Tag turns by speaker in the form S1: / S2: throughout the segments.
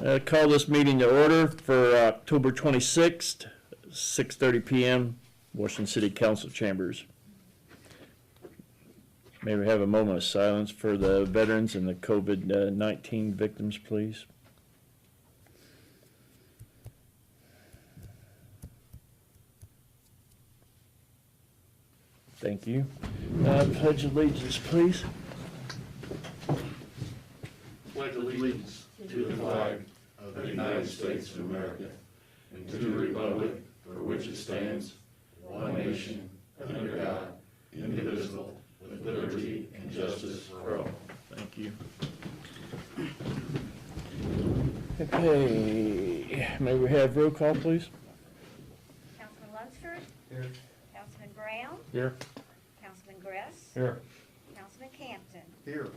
S1: Call this meeting to order for October 26th, 6:30 p.m., Washington City Council Chambers. May we have a moment of silence for the veterans and the COVID-19 victims, please? Thank you. Pledge allegiance, please.
S2: Pledge allegiance to the flag of the United States of America and to the republic for which it stands, one nation, under God, indivisible, with liberty and justice for all.
S1: Thank you. Okay, may we have roll call, please?
S3: Councilman Lunsford.
S2: Here.
S3: Councilman Brown.
S1: Here.
S3: Councilman Gress.
S1: Here.
S3: Councilman Campton.
S2: Here.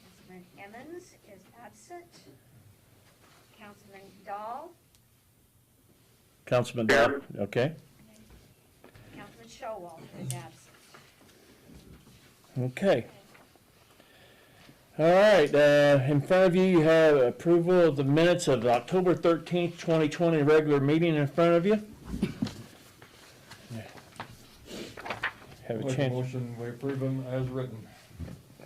S3: Councilman Emmons is absent. Councilman Dahl.
S1: Councilman Dodd, okay.
S3: Councilman Showalter is absent.
S1: Okay. All right, in front of you, you have approval of the minutes of the October 13th, 2020 regular meeting in front of you. Have a
S4: Make a
S1: chance.
S4: motion, we approve them as written.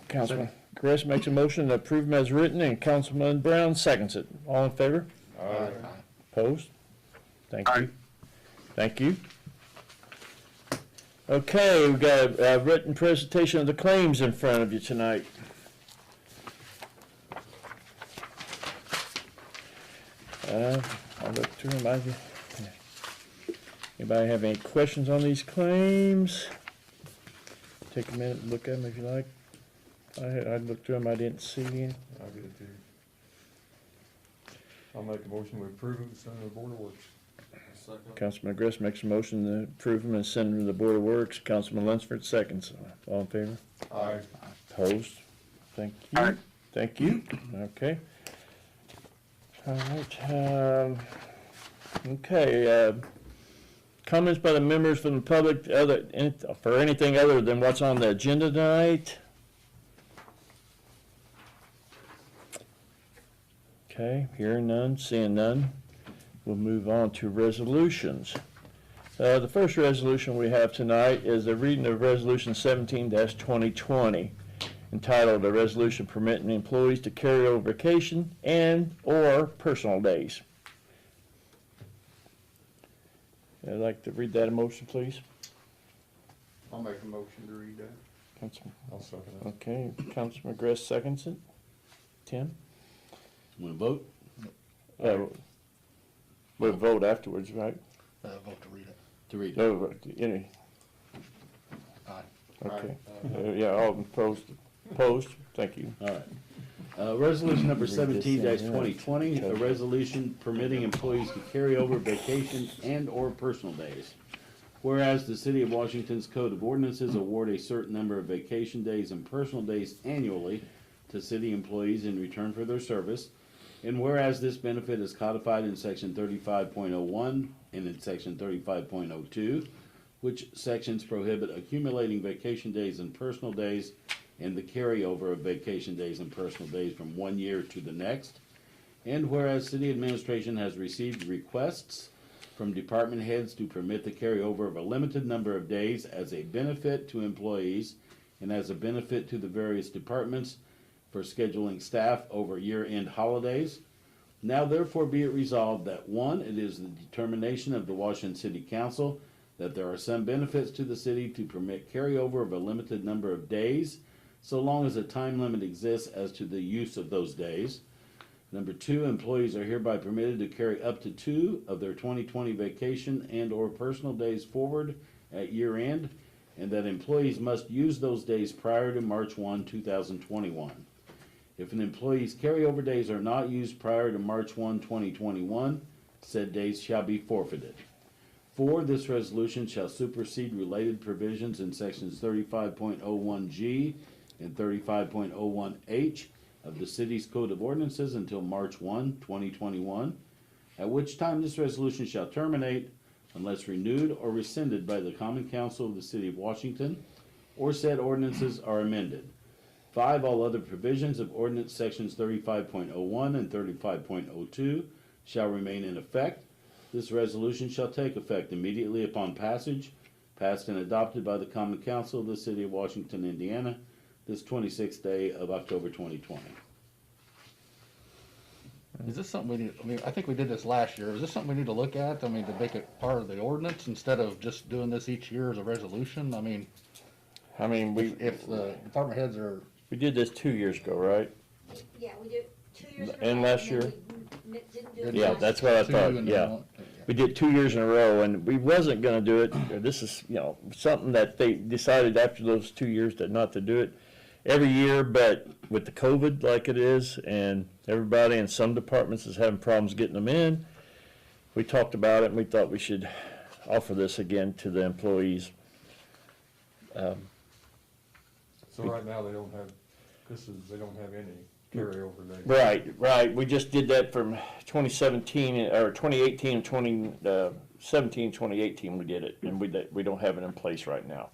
S1: Councilman Gress makes a motion to approve them as written, and Councilman Brown seconds it. All in favor?
S4: Aye.
S1: Opposed? Thank you. Thank you. Okay, we've got a written presentation of the claims in front of you tonight. I'll look through them. Anybody have any questions on these claims? Take a minute and look at them if you like. I looked through them, I didn't see any.
S4: I'll get it to you. I'll make a motion, we approve them, send them to the Board of Works. Second.
S1: Councilman Gress makes a motion to approve them and send them to the Board of Works. Councilman Lunsford seconds. All in favor?
S4: Aye.
S1: Opposed? Thank you. Thank you. Okay. All right. Okay. Comments by the members from the public for anything other than what's on the agenda tonight? Okay. Hearing none, seeing none. We'll move on to resolutions. The first resolution we have tonight is the reading of Resolution 17-2020, entitled "A Resolution Permitting Employees to Carry Over Vacation and/or Personal Days." I'd like to read that a motion, please.
S4: I'll make a motion to read that.
S1: Councilman.
S4: I'll second it.
S1: Okay, Councilman Gress seconds it. Tim?
S5: Want to vote?
S1: We'll vote afterwards, right?
S5: Vote to read it. To read it.
S1: No, any,
S5: Aye.
S1: okay. Yeah, all opposed, thank you.
S5: All right. Resolution number
S1: Read this thing,
S5: 17-2020, a resolution permitting employees to carry over vacation and/or personal days. Whereas the City of Washington's Code of Ordinances award a certain number of vacation days and personal days annually to city employees in return for their service, and whereas this benefit is codified in Section 35.01 and in Section 35.02, which sections prohibit accumulating vacation days and personal days and the carryover of vacation days and personal days from one year to the next. And whereas city administration has received requests from department heads to permit the carryover of a limited number of days as a benefit to employees and as a benefit to the various departments for scheduling staff over year-end holidays. Now therefore be it resolved that 1, it is the determination of the Washington City Council that there are some benefits to the city to permit carryover of a limited number of days, so long as a time limit exists as to the use of those days. Number 2, employees are hereby permitted to carry up to 2 of their 2020 vacation and/or personal days forward at year end, and that employees must use those days prior to March 1, 2021. If an employee's carryover days are not used prior to March 1, 2021, said days shall be forfeited. 4, this resolution shall supersede related provisions in sections 35.01G and 35.01H of the city's Code of Ordinances until March 1, 2021, at which time this resolution shall terminate unless renewed or rescinded by the Common Council of the City of Washington, or said ordinances are amended. 5, all other provisions of ordinance sections 35.01 and 35.02 shall remain in effect. This resolution shall take effect immediately upon passage, passed and adopted by the Common Council of the City of Washington, Indiana, this 26th day of October 2020.
S6: Is this something we need, I mean, I think we did this last year. Is this something we need to look at? I mean, to make it part of the ordinance instead of just doing this each year as a resolution? I mean, if the department heads are,
S1: we did this 2 years ago, right?
S3: Yeah, we did 2 years ago.
S1: And last
S3: then
S1: year?
S3: we didn't do it
S1: Yeah,
S3: last
S1: that's
S3: year.
S1: what I
S6: two
S1: thought,
S6: and then
S1: yeah.
S6: one.
S1: We did 2 years in a row, and we wasn't gonna do it. This is, something that they decided after those 2 years not to do it every year, but with the COVID like it is, and everybody in some departments is having problems getting them in, we talked about it, and we thought we should offer this again to the employees.
S4: So right now, they don't have, they don't have any carryover days.
S1: Right. We just did that from 2017, or 2018, 2017, 2018 we did it, and we don't have it in place right now.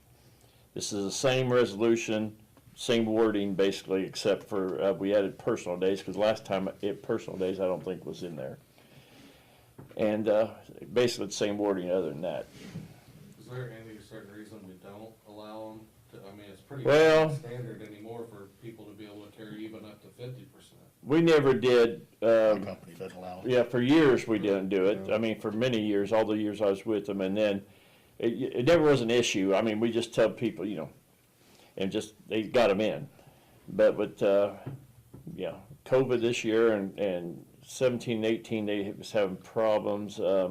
S1: This is the same resolution, same wording basically, except for we added personal days, because last time personal days I don't think was in there. And basically the same wording other than that.
S7: Is there any certain reason we don't allow them to, I mean, it's pretty
S1: Well-
S7: standard anymore for people to be able to carry even up to 50%.
S1: We never did,
S6: The company doesn't allow it.
S1: yeah, for years we didn't do it. I mean, for many years, all the years I was with them, and then it never was an issue. I mean, we just tell people, and just, they got them in. But with, COVID this year and 17, 18, they was having problems.
S6: I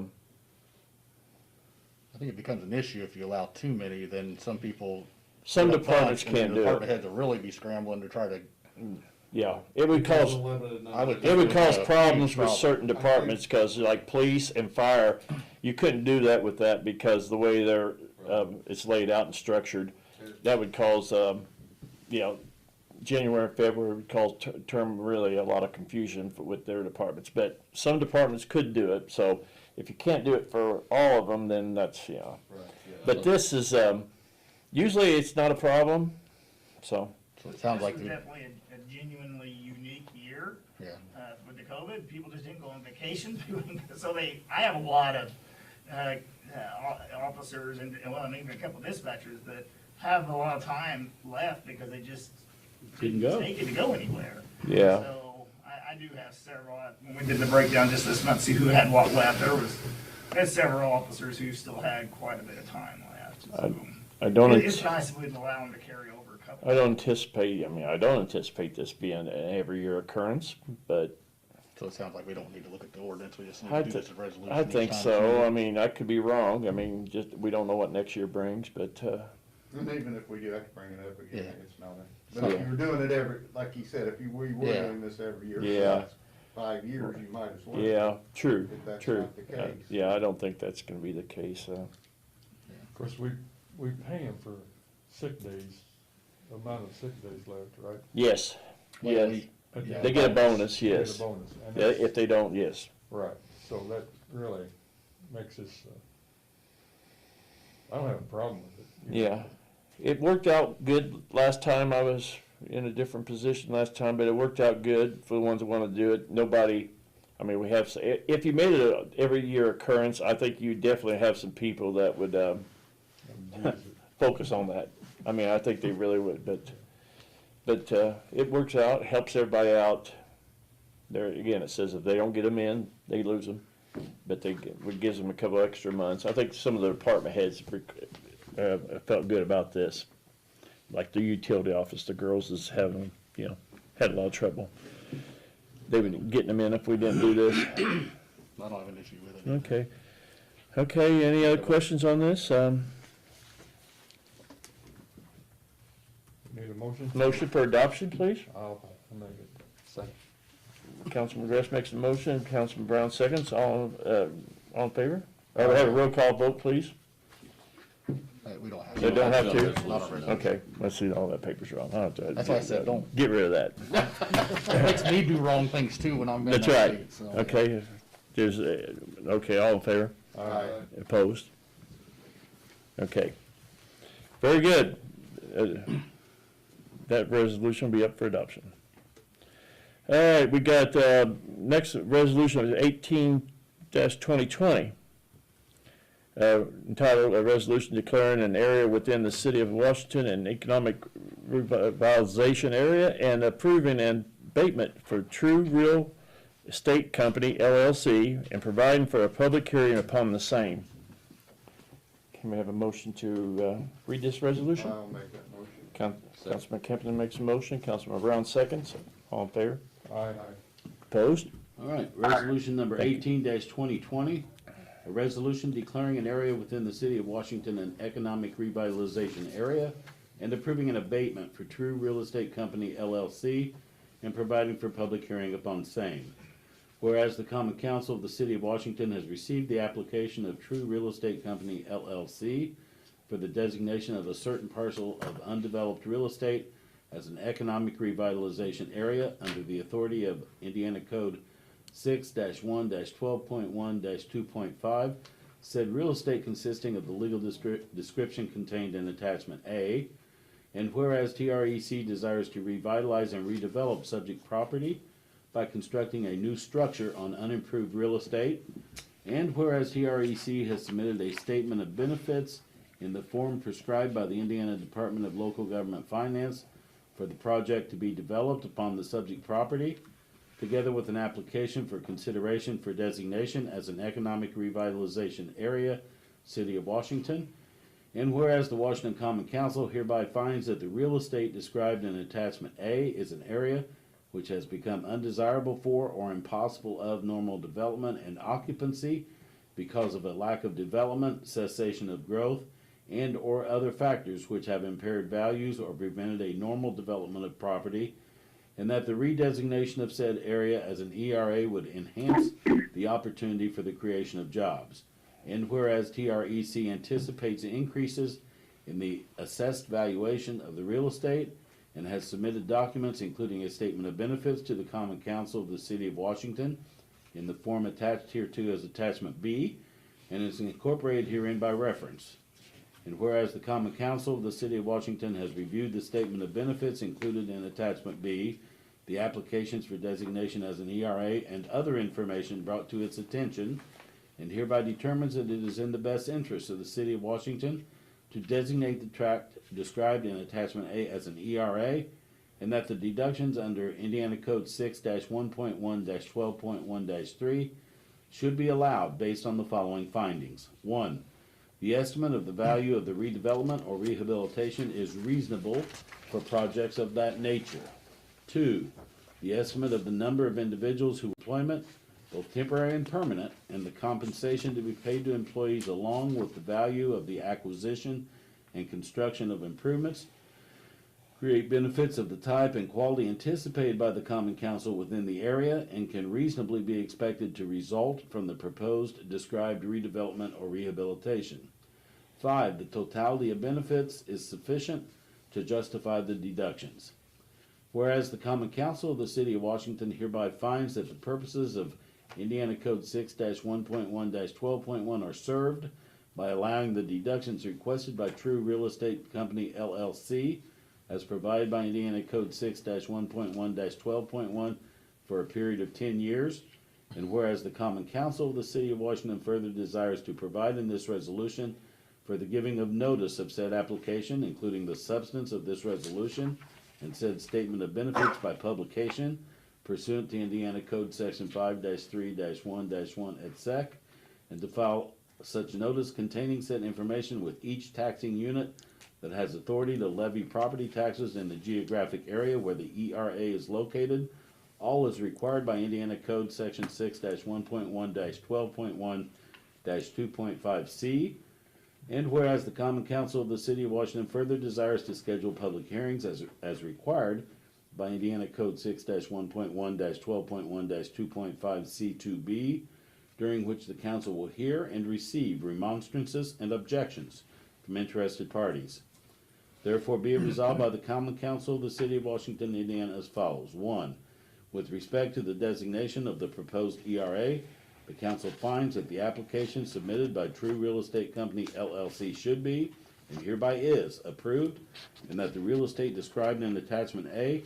S6: think it becomes an issue if you allow too many, then some people.
S1: Some
S6: get up front,
S1: departments
S6: and then
S1: can't
S6: the
S1: do
S6: department
S1: it.
S6: heads will really be scrambling to try to,
S1: Yeah, it would
S7: Because
S1: cause,
S7: of limited number
S6: I would
S7: of
S6: think
S1: it would
S6: it's
S1: cause
S6: a
S1: problems
S6: huge
S1: with
S6: problem.
S1: certain departments, because like police and fire, you couldn't do that with that because the way it's laid out and structured. That would cause, January and February would cause term really a lot of confusion with their departments. But some departments could do it, so if you can't do it for all of them, then that's,
S7: Right, yeah.
S1: But this is, usually it's not a problem, so.
S6: so it sounds like,
S8: This was definitely a genuinely unique year.
S6: yeah.
S8: With the COVID, people just didn't go on vacation. So I have a lot of officers and, well, and even a couple of dispatchers that have a lot of time left because they just
S5: Didn't go.
S8: take it to go anywhere.
S1: Yeah.
S8: So I do have several, when we did the breakdown just this month, see who had what left, there's several officers who still had quite a bit of time left. So
S1: I don't.
S8: it's nice if we can allow them to carry over a couple.
S1: I don't anticipate this being an every year occurrence, but
S6: So it sounds like we don't need to look at the ordinance, we just need
S1: I
S6: to do this as a resolution.
S1: I
S6: each
S1: think
S6: time it's
S1: so.
S6: needed.
S1: I mean, I could be wrong. I mean, we don't know what next year brings, but,
S2: And even if we do have to bring it up again,
S6: Yeah.
S2: it's not but if
S1: Yeah.
S2: you're doing it like you said, if we were
S6: Yeah.
S2: doing this every year for the
S1: Yeah.
S2: last 5 years, you might as well.
S1: yeah, true,
S2: If that's
S1: true.
S2: not the case.
S1: Yeah, I don't think that's gonna be the case,
S4: Of course, we pay them for sick days, the amount of sick days left, right?
S1: Yes,
S6: Well,
S1: yes.
S6: we- yeah.
S1: They get a bonus,
S4: They get a
S1: yes.
S4: bonus, and
S1: Yeah,
S4: that's-
S1: if they don't, yes.
S4: Right, so that really makes this, I don't have a problem with it.
S1: Yeah. It worked out good last time. I was in a different position last time, but it worked out good for the ones that want to do it. Nobody, I mean, if you made it a every year occurrence, I think you definitely have some people that would focus on that. I mean, I think they really would, but it works out, helps everybody out. There, again, it says if they don't get them in, they lose them, but it gives them a couple extra months. I think some of the department heads felt good about this. Like the utility office, the girls is having, had a lot of trouble. They were getting them in if we didn't do this.
S6: I don't have an issue with it.
S1: Okay. Okay, any other questions on this?
S4: Need a motion?
S1: Motion for adoption, please.
S4: I'll make it. Second.
S1: Councilman Gress makes a motion, Councilman Brown seconds, all in favor? Or we have a roll call vote, please?
S6: We don't have.
S1: They don't have to?
S6: Not a resolution.
S1: Okay, let's see, all that paper's wrong. I don't have to-
S6: That's why I said don't.
S1: Get rid of that.
S6: It makes me do wrong things too when I'm in
S1: That's
S6: that
S1: right.
S6: seat, so.
S1: Okay, there's, okay, all in favor?
S2: Aye.
S1: that resolution will be up for adoption. All right, we got, next resolution is 18-2020. Entitled, "A Resolution Declaring an Area Within the City of Washington an Economic Revitalization Area and Approving an Abatement for True Real Estate Company, LLC, and Providing for a Public Hearing upon the same." Can we have a motion to read this resolution?
S2: I'll make that motion.
S1: Councilman Kempton makes a motion, Councilman Brown seconds. All in favor?
S4: Aye.
S1: Opposed?
S5: All right, resolution number
S1: Thank you.
S5: 18-2020, a resolution declaring an area within the city of Washington an economic revitalization area and approving an abatement for True Real Estate Company, LLC, and providing for public hearing upon same. Whereas the Common Council of the City of Washington has received the application of True Real Estate Company, LLC, for the designation of a certain parcel of undeveloped real estate as an economic revitalization area under the authority of Indiana Code 6-1-12.1-2.5, said real estate consisting of the legal description contained in attachment A, and whereas TREC desires to revitalize and redevelop subject property by constructing a new structure on unimproved real estate, and whereas TREC has submitted a statement of benefits in the form prescribed by the Indiana Department of Local Government Finance for the project to be developed upon the subject property, together with an application for consideration for designation as an economic revitalization area, City of Washington. And whereas the Washington Common Council hereby finds that the real estate described in attachment A is an area which has become undesirable for or impossible of normal development and occupancy because of a lack of development, cessation of growth, and or other factors which have impaired values or prevented a normal development of property, and that the redesignation of said area as an ERA would enhance the opportunity for the creation of jobs. And whereas TREC anticipates increases in the assessed valuation of the real estate and has submitted documents including a statement of benefits to the Common Council of the City of Washington in the form attached hereto as attachment B, and is incorporated herein by reference. And whereas the Common Council of the City of Washington has reviewed the statement of benefits included in attachment B, the applications for designation as an ERA, and other information brought to its attention, and hereby determines that it is in the best interest of the City of Washington to designate the tract described in attachment A as an ERA, and that the deductions under Indiana Code 6-1.1-12.1-3 should be allowed based on the following findings. 1. The estimate of the value of the redevelopment or rehabilitation is reasonable for projects of that nature. 2. The estimate of the number of individuals whose employment, both temporary and permanent, and the compensation to be paid to employees along with the value of the acquisition and construction of improvements create benefits of the type and quality anticipated by the Common Council within the area and can reasonably be expected to result from the proposed described redevelopment or rehabilitation. 5. The totality of benefits is sufficient to justify the deductions. Whereas the Common Council of the City of Washington hereby finds that the purposes of Indiana Code 6-1.1-12.1 are served by allowing the deductions requested by True Real Estate Company, LLC, as provided by Indiana Code 6-1.1-12.1 for a period of 10 years, and whereas the Common Council of the City of Washington further desires to provide in this resolution for the giving of notice of said application, including the substance of this resolution and said statement of benefits by publication pursuant to Indiana Code Section 5-3-1-1 et sec, and to file such notice containing said information with each taxing unit that has authority to levy property taxes in the geographic area where the ERA is located, all as required by Indiana Code Section 6-1.1-12.1-2.5C. And whereas the Common Council of the City of Washington further desires to schedule public hearings as required by Indiana Code 6-1.1-12.1-2.5C2B, during which the Council will hear and receive remonstrances and objections from interested parties. Therefore be it resolved by the Common Council of the City of Washington, Indiana as follows. 1. With respect to the designation of the proposed ERA, the Council finds that the application submitted by True Real Estate Company, LLC should be, and hereby is approved, and that the real estate described in attachment A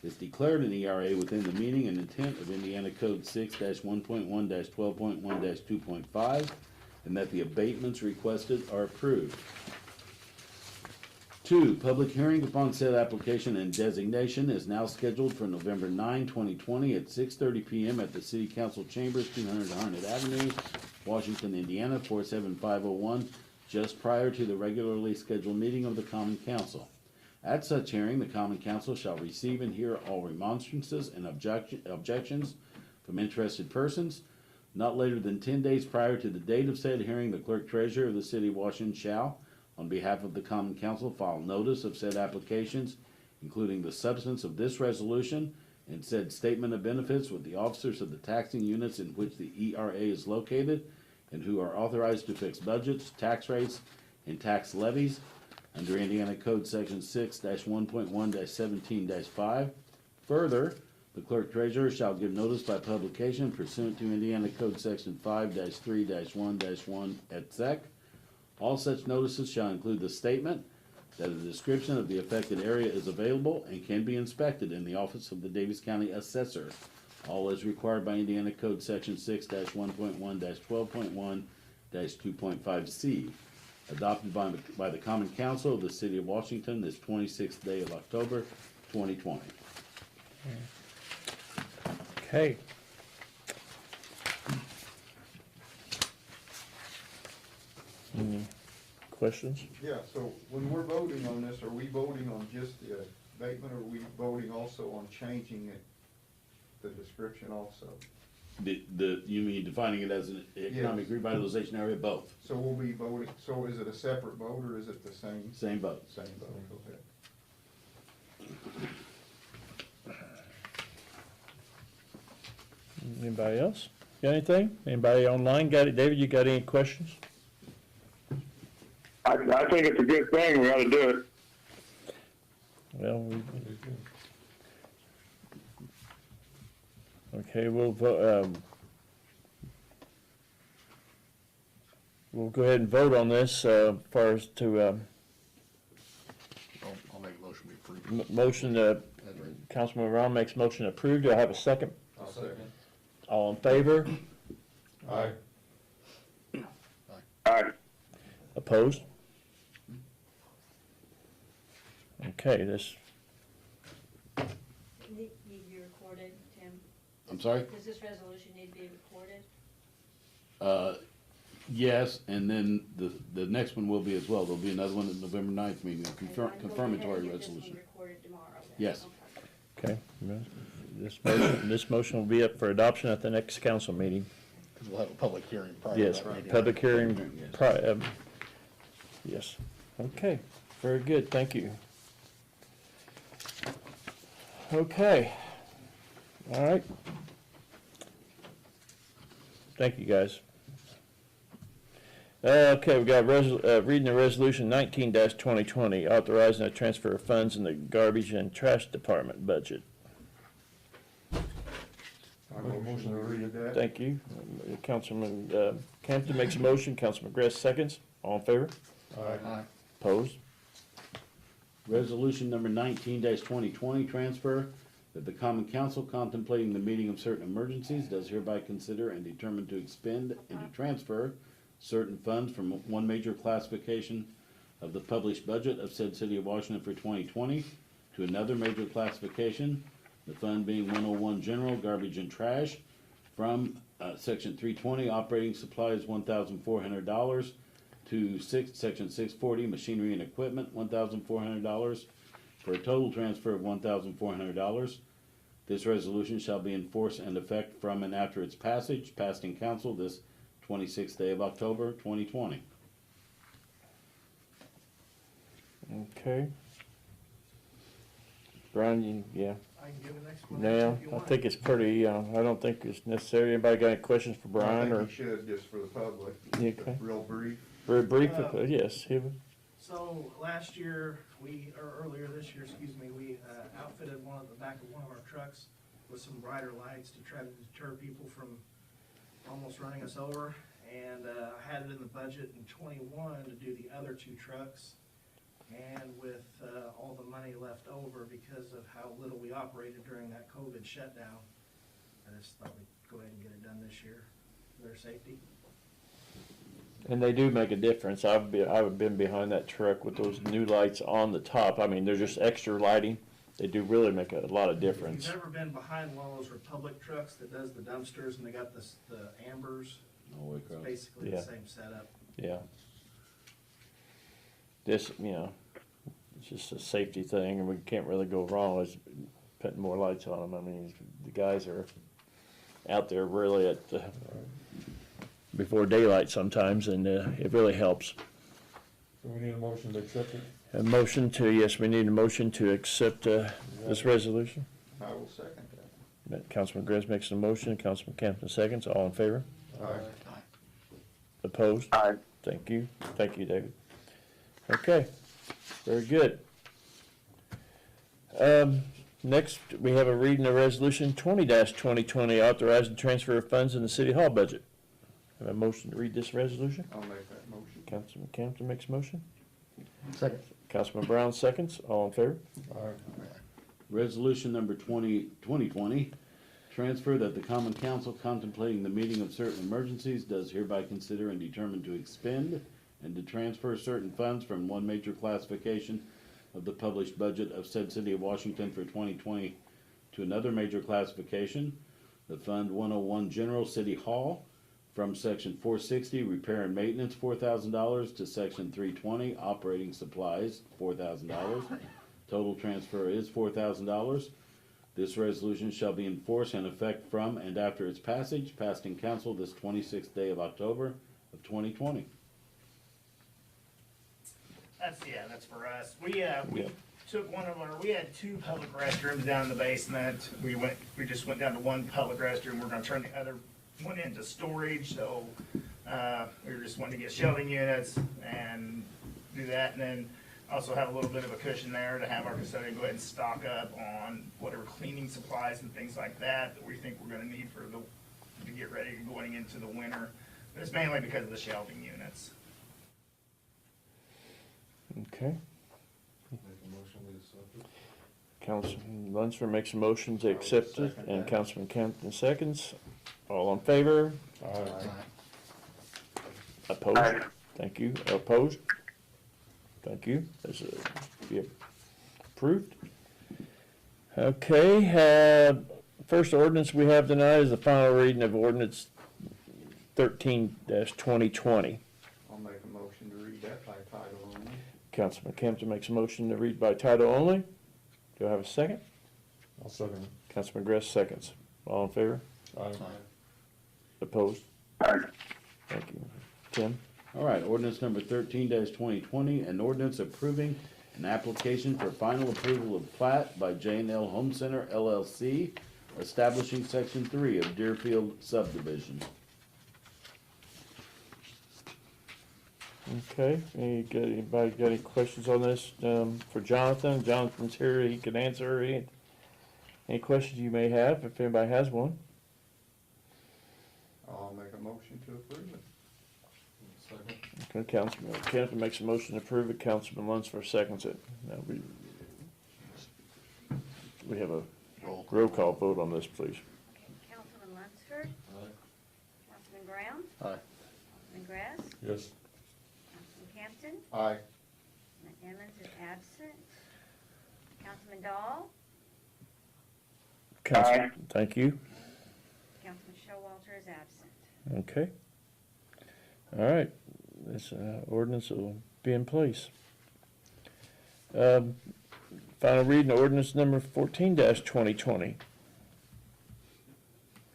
S5: is declared an ERA within the meaning and intent of Indiana Code 6-1.1-12.1-2.5, and that the abatements requested are approved. 2, public hearing upon said application and designation is now scheduled for November 9, 2020 at 6:30 p.m. at the City Council Chambers, 200 Harnett Avenue, Washington, Indiana, 47501, just prior to the regularly scheduled meeting of the Common Council. At such hearing, the Common Council shall receive and hear all remonstrances and objections from interested persons. Not later than 10 days prior to the date of said hearing, the Clerk Treasurer of the City of Washington shall, on behalf of the Common Council, file notice of said applications, including the substance of this resolution and said statement of benefits with the officers of the taxing units in which the ERA is located and who are authorized to fix budgets, tax rates, and tax levies under Indiana Code Section 6-1.1-17-5. Further, the Clerk Treasurer shall give notice by publication pursuant to Indiana Code Section 5-3-1-1 et sec. All such notices shall include the statement that a description of the affected area is available and can be inspected in the office of the Davis County Assessor, all as required by Indiana Code Section 6-1.1-12.1-2.5C, adopted by the Common Council of the City of Washington this 26th day of October, 2020.
S1: Okay. Any questions?
S9: Yeah, so when we're voting on this, are we voting on just the abatement, or are we voting also on changing it, the description also?
S5: You mean defining it as an economic revitalization area? Both.
S9: So we'll be voting, so is it a separate vote, or is it the same?
S5: Same vote.
S9: Same vote, okay.
S1: Anybody else? Got anything? Anybody online got it? David, you got any questions?
S10: I think it's a good thing. We ought to do it.
S1: Well, okay, we'll vote, we'll go ahead and vote on this, first to,
S6: I'll make a motion to approve.
S1: motion, Councilman Ron makes motion approved. Do I have a second?
S7: I'll second.
S1: All in favor?
S4: Aye.
S10: All right.
S1: Opposed? Okay, this,
S3: Need to be recorded, Tim?
S5: I'm sorry?
S3: Does this resolution need to be recorded?
S5: Yes, and then the next one will be as well. There'll be another one at November 9th meeting, a
S3: Okay, I'm going
S5: confirmatory
S3: ahead and get this one
S5: resolution.
S3: recorded tomorrow then.
S5: Yes.
S3: Okay.
S1: okay, this motion will be up for adoption at the next council meeting.
S6: Because we'll have a public hearing prior to
S1: Yes,
S6: that meeting.
S1: public hearing, yes. Okay, very good, thank you. Okay, all right. Thank you, guys. Okay, we got reading the resolution 19-2020, authorizing a transfer of funds in the garbage and trash department budget.
S9: I
S4: Make a motion to read
S9: that.
S1: Thank you. Councilman Campton makes a motion, Councilman Gress seconds. All in favor?
S6: Aye.
S1: Opposed?
S5: Resolution number 19-2020, transfer, that the Common Council contemplating the meeting of certain emergencies does hereby consider and determine to expend and to transfer certain funds from one major classification of the published budget of said City of Washington for 2020 to another major classification, the fund being 101 General Garbage and Trash, from Section 320 Operating Supplies $1,400 to Section 640 Machinery and Equipment $1,400 for a total transfer of $1,400. This resolution shall be in force and effect from and after its passage, passed in council this 26th day of October, 2020.
S1: Okay. Brian, yeah.
S8: I can give an explanation
S1: Now,
S8: if you
S1: I
S8: want.
S1: think it's pretty, I don't think it's necessary. Anybody got any questions for Brian
S9: I
S1: or?
S9: think you should, just for the public.
S1: Yeah, okay.
S9: Real brief.
S1: Very brief, yes, Hibbon.
S8: So last year, or earlier this year, excuse me, we outfitted one of the back of one of our trucks with some brighter lights to try to deter people from almost running us over. And I had it in the budget in '21 to do the other two trucks. And with all the money left over because of how little we operated during that COVID shutdown, I just thought we'd go ahead and get it done this year for their safety.
S1: And they do make a difference. I've been behind that truck with those new lights on the top. I mean, they're just extra lighting. They do really make a lot of difference.
S8: If you've ever been behind one of those Republic trucks that does the dumpsters and they got the ambers,
S5: All the way
S8: it's
S5: across.
S8: basically
S1: Yeah.
S8: the same setup.
S1: Yeah. This, it's just a safety thing, and we can't really go wrong with putting more lights on them. I mean, the guys are out there really at before daylight sometimes, and it really helps.
S4: So we need a motion to accept it?
S1: Yes, we need a motion to accept this resolution.
S9: I will second that.
S1: Councilman Grez makes a motion, Councilman Campton seconds. All in favor?
S9: Aye.
S1: Opposed?
S10: Aye.
S1: Thank you, David. Okay, very good. Next, we have a reading of Resolution 20-2020, authorizing transfer of funds in the City Hall budget. Have a motion to read this resolution?
S9: I'll make that motion.
S1: Councilman Campton makes a motion.
S6: Second.
S1: Councilman Brown seconds. All in favor?
S4: Aye.
S5: Resolution number 2020, transfer that the Common Council contemplating the meeting of certain emergencies does hereby consider and determine to expend and to transfer certain funds from one major classification of the published budget of said City of Washington for 2020 to another major classification, the Fund 101 General City Hall, from Section 460 Repair and Maintenance $4,000 to Section 320 Operating Supplies $4,000. Total transfer is $4,000. This resolution shall be in force and effect from and after its passage, passed in council this 26th day of October of 2020.
S8: That's for us. We took we had two public restrooms down in the basement. We just went down to one public restroom. We're gonna turn the other one into storage, so, we were just wanting to get shelving units and do that, and then also have a little bit of a cushion there to have our custodian go ahead and stock up on whatever cleaning supplies and things like that we think we're gonna need to get ready going into the winter. But it's mainly because of the shelving units.
S1: Okay.
S7: Make a motion to accept it.
S1: Councilman Lunsford makes a motion to accept it, and Councilman Campton seconds. All in favor?
S4: Aye.
S1: Opposed?
S10: Aye.
S1: Thank you. Opposed? Thank you. That's be approved. Okay, first ordinance we have tonight is the final reading of ordinance 13-2020.
S9: I'll make a motion to read that by title only.
S1: Councilman Campton makes a motion to read by title only. Do I have a second?
S4: I'll second it.
S1: Councilman Gress seconds. All in favor?
S4: Aye.
S1: Opposed?
S10: Aye.
S1: Thank you. Tim?
S5: All right, ordinance number 13-2020, an ordinance approving an application for final approval of plat by J&L Home Center LLC, establishing section 3 of Deerfield subdivision.
S1: Okay, anybody got any questions on this, for Jonathan? Jonathan's here, he can answer any questions you may have, if anybody has one.
S9: I'll make a motion to approve it.
S7: Second.
S1: Okay, Councilman Campton makes a motion to approve it, Councilman Lunsford seconds it. Now, we have a roll call vote on this, please.
S3: Councilman Lunsford,
S7: Aye.
S3: Councilman Brown,
S6: Aye.
S3: Councilman Grass,
S4: Yes.
S3: Councilman Campton,
S9: Aye.
S3: Councilman Emmons is absent. Councilman Dahl,
S1: Council, thank you.
S3: Councilman Showalter is absent.
S1: Okay. All right, this ordinance will be in place. Final reading of ordinance number 14-2020.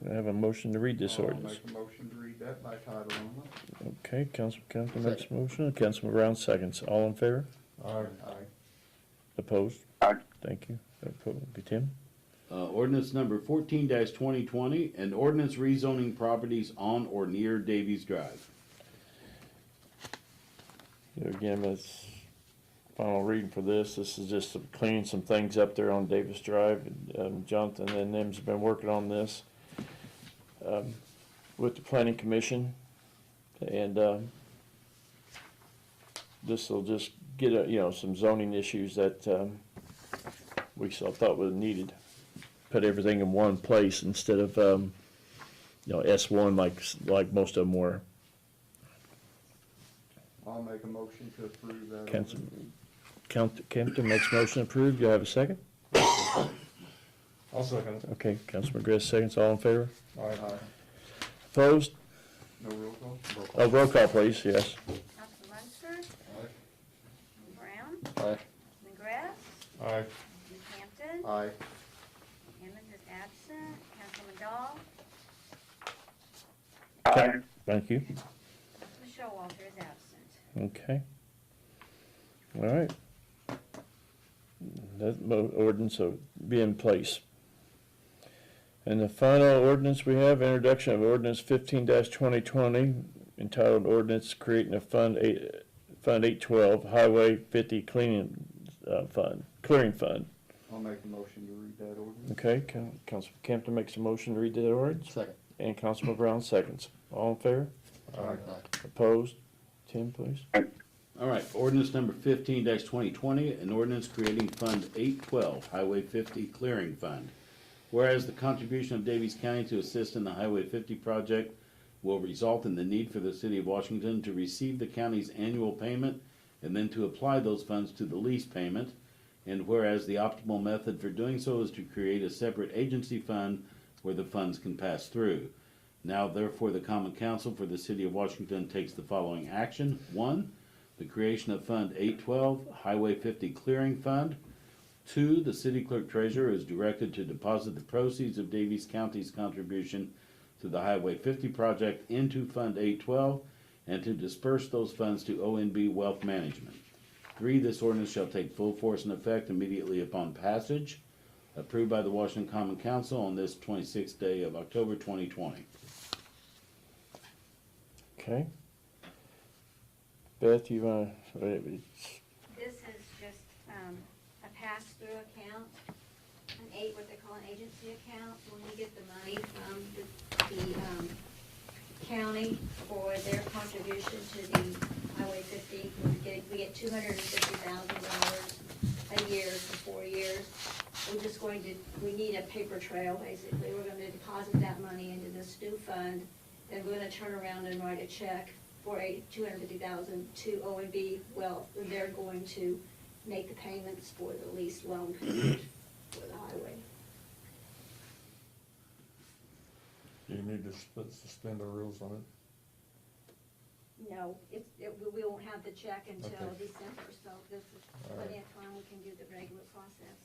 S1: Do I have a motion to read this ordinance?
S9: I'll make a motion to read that by title only.
S1: Okay, Councilman Campton makes a motion, Councilman Brown seconds. All in favor?
S4: Aye.
S9: Aye.
S1: Opposed?
S10: Aye.
S1: Thank you. Okay, Tim?
S5: Ordinance number 14-2020, an ordinance rezoning properties on or near Davies Drive.
S1: Again, that's final reading for this. This is just cleaning some things up there on Davis Drive. Jonathan and them's been working on this with the planning commission. And this will just get, some zoning issues that, we thought were needed. Put everything in one place instead of, S1 like most of them were.
S9: I'll make a motion to approve that.
S1: Kempton makes motion approved. Do you have a second?
S4: I'll second it.
S1: Okay, Councilman Gress seconds. All in favor?
S4: All right.
S1: Opposed?
S9: No roll call?
S1: Oh, roll call, please, yes.
S3: Councilman Munster,
S4: Aye.
S3: Brown,
S6: Aye.
S3: Councilman Grass,
S4: Aye.
S3: Councilman Campton,
S9: Aye.
S3: Emmons is absent, Councilman Dahl,
S10: Aye.
S1: Thank you.
S3: Councilman Showalter is absent.
S1: Okay. All right. That ordinance will be in place. And the final ordinance we have, introduction of ordinance 15-2020, entitled ordinance creating a Fund 812 Highway 50 clearing fund.
S9: I'll make a motion to read that ordinance.
S1: Okay, Councilman Campton makes a motion to read that ordinance,
S6: Second.
S1: and Councilman Brown seconds. All in favor?
S4: Aye.
S1: Opposed? Tim, please.
S5: All right, ordinance number 15-2020, an ordinance creating Fund 812, Highway 50 Clearing Fund. Whereas the contribution of Davies County to assist in the Highway 50 project will result in the need for the city of Washington to receive the county's annual payment and then to apply those funds to the lease payment. And whereas the optimal method for doing so is to create a separate agency fund where the funds can pass through. Now therefore the Common Council for the city of Washington takes the following action. 1, the creation of Fund 812, Highway 50 Clearing Fund. 2, the city clerk treasurer is directed to deposit the proceeds of Davies County's contribution to the Highway 50 project into Fund 812 and to disperse those funds to ONB Wealth Management. 3, this ordinance shall take full force and effect immediately upon passage, approved by the Washington Common Council on this 26th day of October 2020.
S1: Okay. Beth, you want to,
S3: This is just, a pass-through account, what they call an agency account, when we get the money from the county for their contribution to the Highway 50, we get $250,000 a year for 4 years. We need a paper trail, basically. We're gonna deposit that money into this new fund, then we're gonna turn around and write a check for $250,000 to ONB Wealth, and they're going to make the payments for the lease loan payment for the highway.
S4: You need to suspend the rules on it.
S3: No, we won't have the check until
S4: Okay.
S3: December, so this is
S4: All
S3: plenty
S4: right.
S3: of time, we can do the regular process.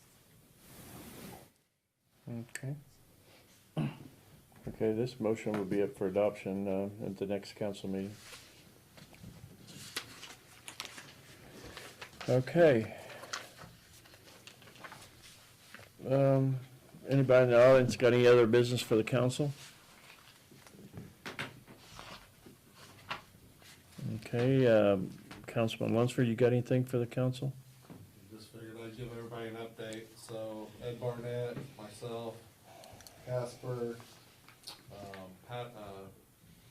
S1: okay. Okay, this motion will be up for adoption at the next council meeting. Okay. Anybody in the audience got any other business for the council? Okay, Councilman Lunsford, you got anything for the council?
S7: Just figured I'd give everybody an update. So Ed Barnett, myself, Casper,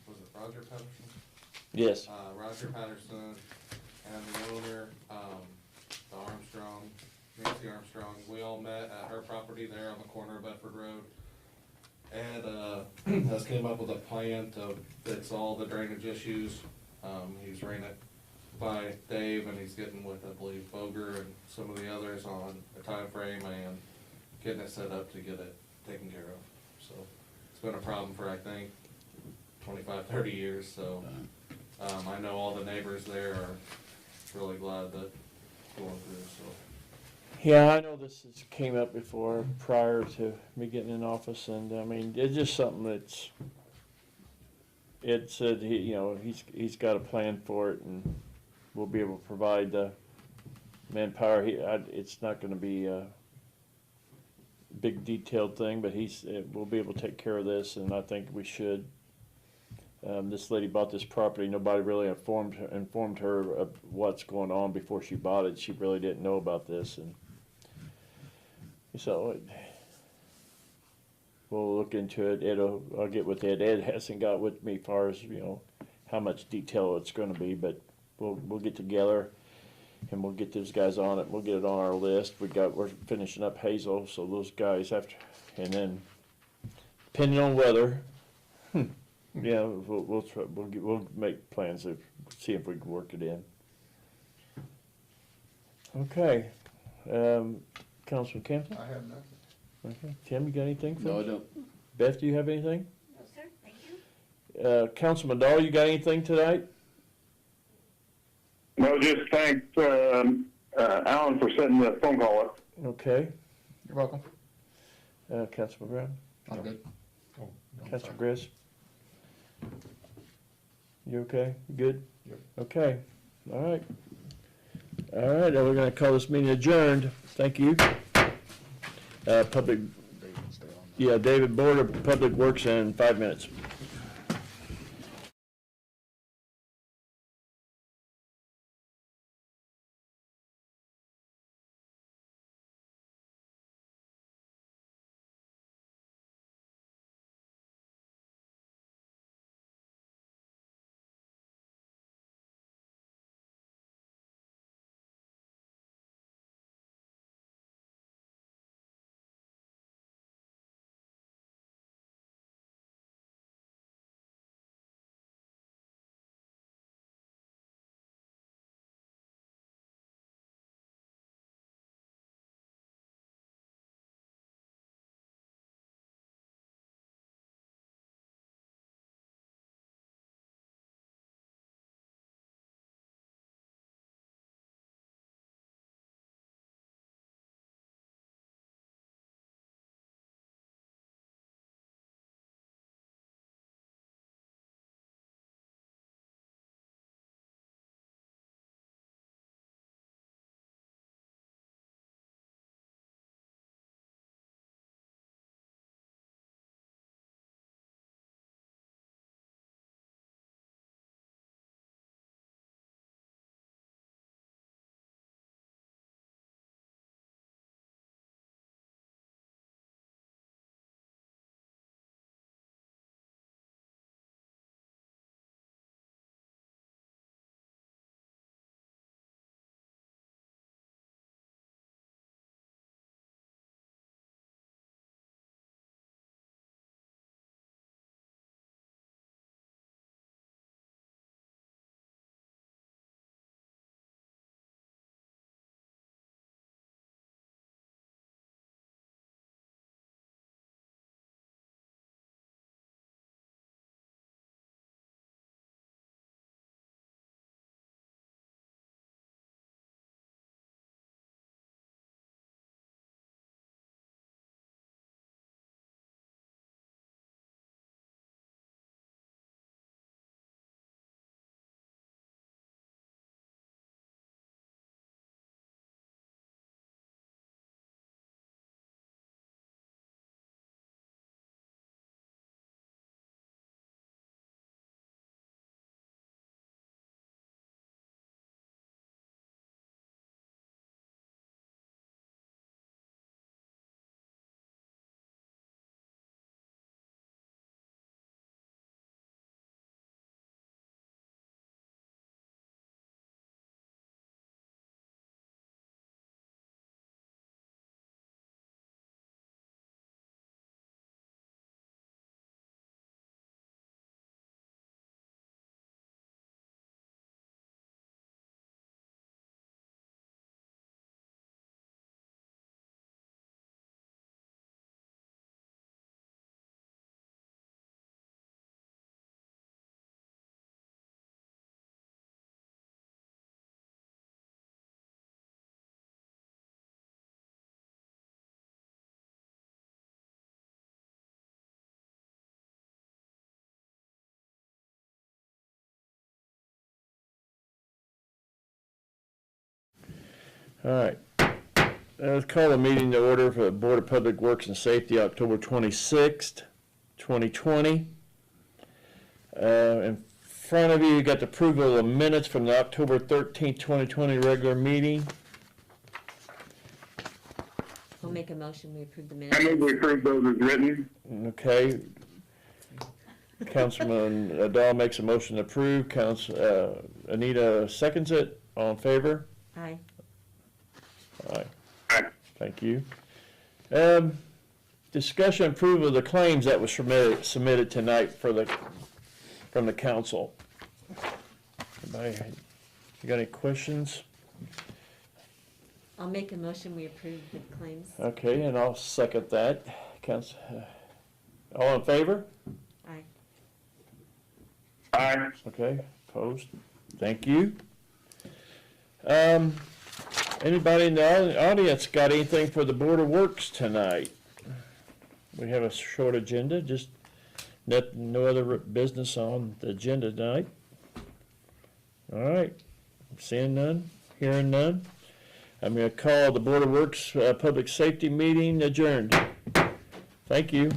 S7: was it Roger Patterson?
S1: Yes.
S7: Roger Patterson and the owner, the Armstrong, Nancy Armstrong, we all met at her property there on the corner of Bedford Road. And, has came up with a plan to fix all the drainage issues. He's ran it by Dave and he's getting with, I believe, Boger and some of the others on a time frame and getting it set up to get it taken care of. So it's been a problem for, I think, 25, 30 years, so, I know all the neighbors there are really glad that going through, so.
S1: Yeah, I know this came up before, prior to me getting in office, and I mean, it's just something that's, Ed said he's got a plan for it, and we'll be able to provide the manpower. It's not gonna be a big detailed thing, but we'll be able to take care of this, and I think we should. This lady bought this property, nobody really informed her of what's going on before she bought it. She really didn't know about this, and so we'll look into it. I'll get with Ed. Ed hasn't got with me as far as how much detail it's going to be, but we'll get together and we'll get those guys on it. We'll get it on our list. We're finishing up Hazel, so those guys have to, and then depending on weather, yeah, we'll try, we'll make plans to see if we can work it in. Okay, Councilman Campbell?
S9: I have nothing.
S1: Okay. Tim, you got anything for
S5: No, I
S1: us?
S5: don't.
S1: Beth, do you have anything?
S3: No, sir, thank you.
S1: Councilman Dahl, you got anything tonight?
S10: No, just thanks, Alan for setting the phone call up.
S1: Okay.
S6: You're welcome.
S1: Councilman Brown?
S6: I'm good.
S4: Oh, no,
S1: Councilman
S4: sorry.
S1: Griss? You okay? You good?
S4: Yep.
S1: Okay. All right. All right, now we're gonna call this meeting adjourned. Thank you. Public,
S6: David, stay on.
S1: yeah, David, Board of Public Works in 5 minutes. All right. Let's call the meeting to order for the Board of Public Works and Safety, October 26th, 2020. In front of you, you got the approval of minutes from the October 13th, 2020 regular meeting.
S11: I'll make a motion, we approve the
S10: I
S11: minutes.
S10: move we approve those as written.
S1: Okay. Councilman Dahl makes a motion to approve. Anita seconds it. All in favor?
S11: Aye.
S1: Thank you. Discussion approval of the claims that was submitted tonight from the council. Anybody, you got any questions?
S11: I'll make a motion, we approve the claims.
S1: Okay, and I'll second that. All in favor?
S11: Aye.
S10: Aye.
S1: Okay, opposed? Thank you. Anybody in the audience got anything for the Board of Works tonight? We have a short agenda, just no other business on the agenda tonight. All right, seeing none, hearing none. I'm going to call the Board of Works Public Safety meeting adjourned. Thank you.